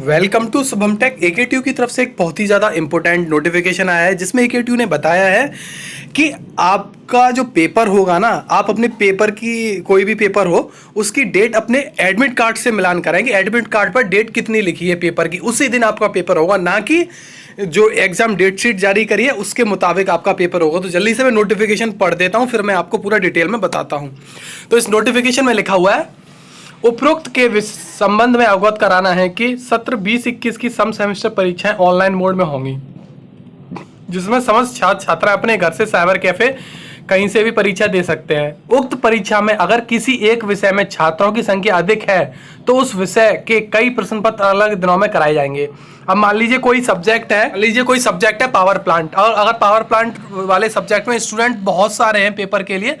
Welcome to Shubham tech. AKTU की तरफ से एक बहुत ही ज़्यादा इंपॉर्टेंट नोटिफिकेशन आया है जिसमें AKTU ने बताया है कि आपका जो पेपर होगा ना, आप अपने पेपर की कोई भी पेपर हो उसकी डेट अपने एडमिट कार्ड से मिलान कराएंगे। एडमिट कार्ड पर डेट कितनी लिखी है पेपर की, उसी दिन आपका पेपर होगा, ना कि जो एग्जाम डेट शीट जारी करी है उसके मुताबिक आपका पेपर होगा। तो जल्दी से मैं नोटिफिकेशन पढ़ देता हूँ, फिर मैं आपको पूरा डिटेल में बताता हूँ। तो इस नोटिफिकेशन में लिखा हुआ है, उपरोक्त के संबंध में अवगत कराना है कि सत्र 20-21 की सम सेमेस्टर परीक्षाएं ऑनलाइन मोड में होंगी, जिसमें समस्त छात्र छात्रा अपने घर से साइबर कैफे कहीं से भी परीक्षा दे सकते हैं। उक्त परीक्षा में अगर किसी एक विषय में छात्रों की संख्या अधिक है तो उस विषय के कई प्रश्न पत्र अलग दिनों में कराए जाएंगे। अब मान लीजिए कोई सब्जेक्ट है पावर प्लांट, और अगर पावर प्लांट वाले सब्जेक्ट में स्टूडेंट बहुत सारे हैं पेपर के लिए,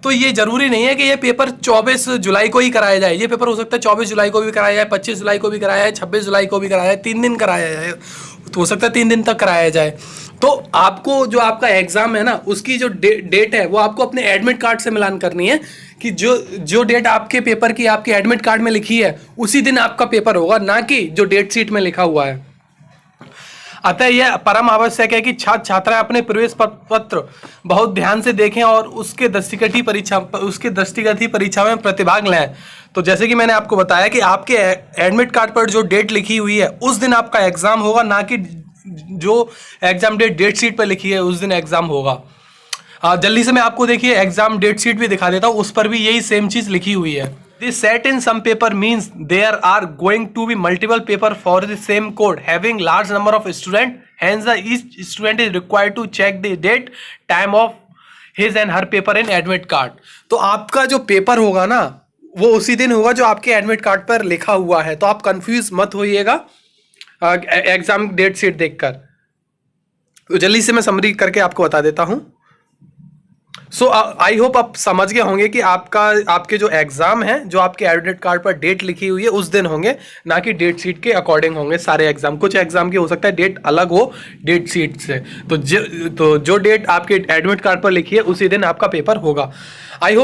तो ये जरूरी नहीं है कि ये पेपर 24 जुलाई को ही कराया जाए। ये पेपर हो सकता है 24 जुलाई को भी कराया जाए, 25 जुलाई को भी कराया जाए, 26 जुलाई को भी कराया जाए, 3 दिन कराया जाए, तो हो सकता है 3 दिन तक कराया जाए। तो आपको जो आपका एग्जाम है ना, उसकी जो डेट है वो आपको अपने एडमिट कार्ड से मिलान करनी है कि जो डेट आपके पेपर की आपके एडमिट कार्ड में लिखी है उसी दिन आपका पेपर होगा, ना कि जो डेट शीट में लिखा हुआ है। अतः यह परम आवश्यक है कि छात्र छात्राएं अपने प्रवेश पत्र बहुत ध्यान से देखें और उसके दृष्टिगत ही परीक्षा में प्रतिभाग लें। तो जैसे कि मैंने आपको बताया कि आपके एडमिट कार्ड पर जो डेट लिखी हुई है उस दिन आपका एग्जाम होगा, ना कि जो एग्जाम डेट शीट पर लिखी है उस दिन एग्जाम होगा। जल्दी से मैं आपको देखिए एग्जाम डेट शीट भी दिखा देता हूँ, उस पर भी यही सेम चीज लिखी हुई है। This set in some paper means there are going to be multiple paper for the same code having large number of students. Hence, each student is required to check the date, time of his and her paper in admit card. तो आपका जो paper होगा ना वो उसी दिन होगा जो आपके एडमिट कार्ड पर लिखा हुआ है। तो आप कंफ्यूज मत होइएगा एग्जाम डेट शीट देखकर। तो जल्दी से मैं समरी करके आपको बता देता हूँ। सो आई होप आप समझ गए होंगे कि आपके जो एग्जाम है, जो आपके एडमिट कार्ड पर डेट लिखी हुई है उस दिन होंगे, ना कि डेट शीट के अकॉर्डिंग होंगे सारे एग्जाम। कुछ एग्जाम की हो सकता है डेट अलग हो डेट शीट से, तो जो डेट आपके एडमिट कार्ड पर लिखी है उसी दिन आपका पेपर होगा। आई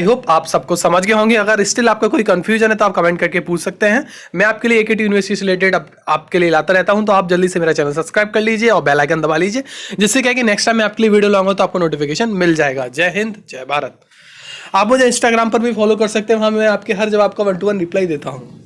होप आप सबको समझ गए होंगे। अगर स्टिल आपका कोई कंफ्यूजन है तो आप कमेंट करके पूछ सकते हैं। मैं आपके लिए AKTU यूनिवर्सिटी से रिलेटेड आपके लिए लाता रहता हूं, तो आप जल्दी से मेरा चैनल सब्सक्राइब कर लीजिए और बेल आइकन दबा लीजिए, जिससे क्या है कि नेक्स्ट टाइम मैं आपके लिए वीडियो लाऊंगा तो आपको नोटिफिकेशन मिल जाएगा। जय हिंद, जय भारत। आप मुझे इंस्टाग्राम पर भी फॉलो कर सकते हैं, वहां मैं आपके हर जवाब का 1-to-1 रिप्लाई देता हूँ।